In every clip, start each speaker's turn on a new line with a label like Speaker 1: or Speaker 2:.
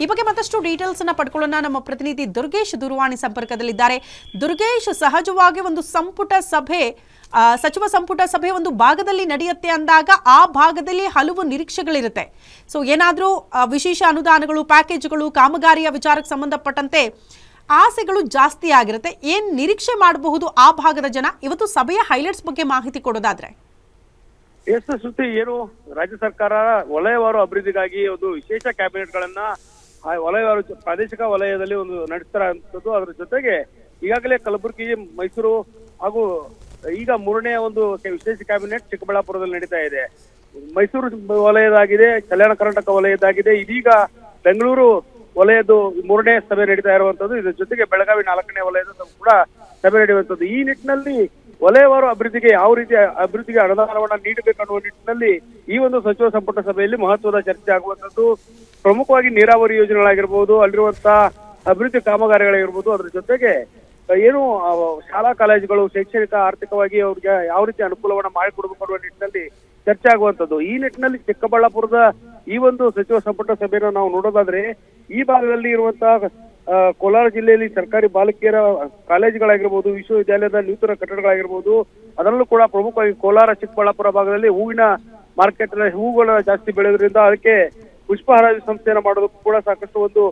Speaker 1: ಈ ಬಗ್ಗೆ ಮತ್ತಷ್ಟು ಡೀಟೇಲ್ಸ್ ಅನ್ನ ಪಡ್ಕೊಳ್ಳೋಣ. ನಮ್ಮ ಪ್ರತಿನಿಧಿ ದುರ್ಗೇಶ್ ದೂರವಾಣಿ ಸಂಪರ್ಕದಲ್ಲಿದ್ದಾರೆ. ದುರ್ಗೇಶ್, ಸಹಜವಾಗಿ ಒಂದು ಸಚಿವ ಸಂಪುಟ ಸಭೆ ಒಂದು ಭಾಗದಲ್ಲಿ ನಡೆಯುತ್ತೆ ಅಂದಾಗ ಆ ಭಾಗದಲ್ಲಿ ಹಲವು ನಿರೀಕ್ಷೆಗಳಿರುತ್ತೆ. ಸೊ ಏನಾದರೂ ವಿಶೇಷ ಅನುದಾನಗಳು, ಪ್ಯಾಕೇಜ್ಗಳು, ಕಾಮಗಾರಿಯ ವಿಚಾರಕ್ಕೆ ಸಂಬಂಧಪಟ್ಟಂತೆ ಆಸೆಗಳು ಜಾಸ್ತಿ ಆಗಿರುತ್ತೆ. ಏನ್ ನಿರೀಕ್ಷೆ ಮಾಡಬಹುದು ಆ ಭಾಗದ ಜನ? ಇವತ್ತು ಸಭೆಯ ಹೈಲೈಟ್ಸ್ ಬಗ್ಗೆ ಮಾಹಿತಿ ಕೊಡೋದಾದ್ರೆ.
Speaker 2: ಶ್ರುತಿ, ಏನು ರಾಜ್ಯ ಸರ್ಕಾರ ವಲಯವಾರು ಅಭಿವೃದ್ಧಿಗಾಗಿ ಒಂದು ವಿಶೇಷ ಕ್ಯಾಬಿನೆಟ್ ಗಳನ್ನ ವಲಯವಾರು ಪ್ರಾದೇಶಿಕ ವಲಯದಲ್ಲಿ ಒಂದು ನಡೆಸ್ತಾರಂಥದ್ದು. ಅದರ ಜೊತೆಗೆ ಈಗಾಗಲೇ ಕಲಬುರಗಿ, ಮೈಸೂರು ಹಾಗೂ ಈಗ ಮೂರನೇ ಒಂದು ವಿಶೇಷ ಕ್ಯಾಬಿನೆಟ್ ಚಿಕ್ಕಬಳ್ಳಾಪುರದಲ್ಲಿ ನಡೀತಾ ಇದೆ. ಮೈಸೂರು ವಲಯದಾಗಿದೆ, ಕಲ್ಯಾಣ ಕರ್ನಾಟಕ ವಲಯದಾಗಿದೆ, ಇದೀಗ ಬೆಂಗಳೂರು ವಲಯದ್ದು ಮೂರನೇ ಸಭೆ ನಡೀತಾ ಇರುವಂತದ್ದು. ಇದರ ಜೊತೆಗೆ ಬೆಳಗಾವಿ 4ನೇ ವಲಯದ ಕೂಡ ಸಭೆ ನಡೆಯುವಂತದ್ದು. ಈ ನಿಟ್ಟಿನಲ್ಲಿ ವಲಯವಾರು ಅಭಿವೃದ್ಧಿಗೆ ಯಾವ ರೀತಿಯ ಅಭಿವೃದ್ಧಿಗೆ ಅನುದಾನವನ್ನ ನೀಡಬೇಕನ್ನುವ ನಿಟ್ಟಿನಲ್ಲಿ ಈ ಒಂದು ಸಚಿವ ಸಂಪುಟ ಸಭೆಯಲ್ಲಿ ಮಹತ್ವದ ಚರ್ಚೆ ಆಗುವಂತದ್ದು. ಪ್ರಮುಖವಾಗಿ ನೀರಾವರಿ ಯೋಜನೆಗಳಾಗಿರ್ಬೋದು, ಅಲ್ಲಿರುವಂತಹ ಅಭಿವೃದ್ಧಿ ಕಾಮಗಾರಿಗಳಾಗಿರ್ಬೋದು, ಅದ್ರ ಜೊತೆಗೆ ಏನು ಶಾಲಾ ಕಾಲೇಜುಗಳು ಶೈಕ್ಷಣಿಕ ಆರ್ಥಿಕವಾಗಿ ಅವ್ರಿಗೆ ಯಾವ ರೀತಿ ಅನುಕೂಲವನ್ನ ಮಾಡಿಕೊಡ್ಬೇಕು ಅನ್ನುವ ನಿಟ್ಟಿನಲ್ಲಿ ಚರ್ಚೆ ಆಗುವಂತದ್ದು. ಈ ನಿಟ್ಟಿನಲ್ಲಿ ಚಿಕ್ಕಬಳ್ಳಾಪುರದ ಈ ಒಂದು ಸಚಿವ ಸಂಪುಟ ಸಭೆಯನ್ನು ನಾವು ನೋಡೋದಾದ್ರೆ, ಈ ಭಾಗದಲ್ಲಿ ಇರುವಂತಹ ಕೋಲಾರ ಜಿಲ್ಲೆಯಲ್ಲಿ ಸರ್ಕಾರಿ ಬಾಲಕಿಯರ ಕಾಲೇಜುಗಳಾಗಿರ್ಬೋದು, ವಿಶ್ವವಿದ್ಯಾಲಯದ ನೂತನ ಕಟ್ಟಡಗಳಾಗಿರ್ಬೋದು, ಅದರಲ್ಲೂ ಕೂಡ ಪ್ರಮುಖವಾಗಿ ಕೋಲಾರ, ಚಿಕ್ಕಬಳ್ಳಾಪುರ ಭಾಗದಲ್ಲಿ ಹೂವಿನ ಮಾರ್ಕೆಟ್ ಹೂವುಗಳ ಜಾಸ್ತಿ ಬೆಳೆಯೋದ್ರಿಂದ ಅದಕ್ಕೆ ಪುಷ್ಪ ಹರಾಜು ಸಂಸ್ಥೆಯನ್ನು ಮಾಡೋದಕ್ಕೂ ಕೂಡ ಸಾಕಷ್ಟು ಒಂದು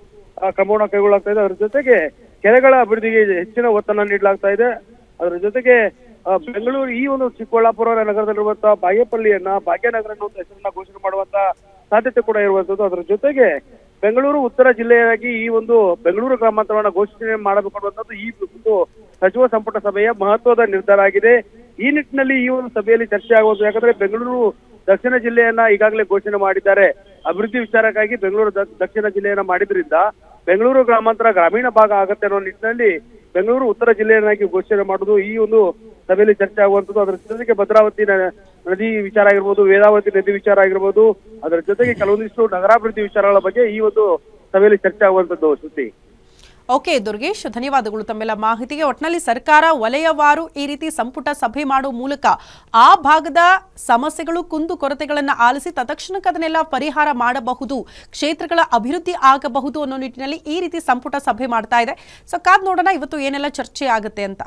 Speaker 2: ಕ್ರಮವನ್ನು ಕೈಗೊಳ್ಳಲಾಗ್ತಾ ಇದೆ. ಅದರ ಜೊತೆಗೆ ಕೆರೆಗಳ ಅಭಿವೃದ್ಧಿಗೆ ಹೆಚ್ಚಿನ ಒತ್ತನ್ನು ನೀಡಲಾಗ್ತಾ ಇದೆ. ಅದರ ಜೊತೆಗೆ ಬೆಂಗಳೂರು ಈ ಒಂದು ಚಿಕ್ಕಬಳ್ಳಾಪುರ ನಗರದಲ್ಲಿರುವಂತಹ ಬಾಗೇಪಲ್ಲಿಯನ್ನ ಭಾಗ್ಯನಗರ ಅನ್ನೋ ಹೆಸರನ್ನ ಘೋಷಣೆ ಮಾಡುವಂತ ಸಾಧ್ಯತೆ ಕೂಡ ಇರುವಂತದ್ದು. ಅದರ ಜೊತೆಗೆ ಬೆಂಗಳೂರು ಉತ್ತರ ಜಿಲ್ಲೆಯಾಗಿ ಈ ಒಂದು ಬೆಂಗಳೂರು ಗ್ರಾಮಾಂತರವನ್ನ ಘೋಷಣೆ ಮಾಡಬೇಕು ಅನ್ನುವಂಥದ್ದು ಈ ಒಂದು ಸಚಿವ ಸಂಪುಟ ಸಭೆಯ ಮಹತ್ವದ ನಿರ್ಧಾರ ಆಗಿದೆ. ಈ ನಿಟ್ಟಿನಲ್ಲಿ ಈ ಒಂದು ಸಭೆಯಲ್ಲಿ ಚರ್ಚೆ ಆಗುವುದು. ಯಾಕಂದ್ರೆ ಬೆಂಗಳೂರು ದಕ್ಷಿಣ ಜಿಲ್ಲೆಯನ್ನ ಈಗಾಗಲೇ ಘೋಷಣೆ ಮಾಡಿದ್ದಾರೆ. ಅಭಿವೃದ್ಧಿ ವಿಚಾರಕ್ಕಾಗಿ ಬೆಂಗಳೂರು ದಕ್ಷಿಣ ಜಿಲ್ಲೆಯನ್ನ ಮಾಡಿದ್ರಿಂದ ಬೆಂಗಳೂರು ಗ್ರಾಮಾಂತರ ಗ್ರಾಮೀಣ ಭಾಗ ಆಗತ್ತೆ ಅನ್ನೋ ನಿಟ್ಟಿನಲ್ಲಿ ಬೆಂಗಳೂರು ಉತ್ತರ ಜಿಲ್ಲೆಯನ್ನಾಗಿ ಘೋಷಣೆ ಮಾಡುವುದು ಈ ಒಂದು ಸಭೆಯಲ್ಲಿ ಚರ್ಚೆ ಆಗುವಂಥದ್ದು. ಅದರ ಜೊತೆಗೆ ಭದ್ರಾವತಿ ನದಿ ವಿಚಾರ ಆಗಿರ್ಬೋದು, ವೇದಾವತಿ ನದಿ ವಿಚಾರ ಆಗಿರ್ಬೋದು, ಅದರ ಜೊತೆಗೆ ಕೆಲವೊಂದಿಷ್ಟು ನಗರಾಭಿವೃದ್ಧಿ ವಿಚಾರಗಳ ಬಗ್ಗೆ ಈ ಒಂದು ಸಭೆಯಲ್ಲಿ ಚರ್ಚೆ ಆಗುವಂಥದ್ದು. ಶ್ರುತಿ.
Speaker 1: ಓಕೆ ದುರ್ಗೇಶ್, ಧನ್ಯವಾದಗಳು ತಮ್ಮೆಲ್ಲ ಮಾಹಿತಿಗೆ. ಒಟ್ಟಿನಲ್ಲಿ ಸರ್ಕಾರ ವಲಯವಾರು ಈ ರೀತಿ ಸಂಪುಟ ಸಭೆ ಮಾಡುವ ಮೂಲಕ ಆ ಭಾಗದ ಸಮಸ್ಯೆಗಳು, ಕುಂದು ಕೊರತೆಗಳನ್ನು ಆಲಿಸಿ ತತ್ಕ್ಷಣಕ್ಕೆ ಅದನ್ನೆಲ್ಲ ಪರಿಹಾರ ಮಾಡಬಹುದು, ಕ್ಷೇತ್ರಗಳ ಅಭಿವೃದ್ಧಿ ಆಗಬಹುದು ಅನ್ನೋ ನಿಟ್ಟಿನಲ್ಲಿ ಈ ರೀತಿ ಸಂಪುಟ ಸಭೆ ಮಾಡ್ತಾ ಇದೆ. ಸೊ ಕಾದ್ ನೋಡೋಣ ಇವತ್ತು ಏನೆಲ್ಲ ಚರ್ಚೆ ಆಗುತ್ತೆ ಅಂತ.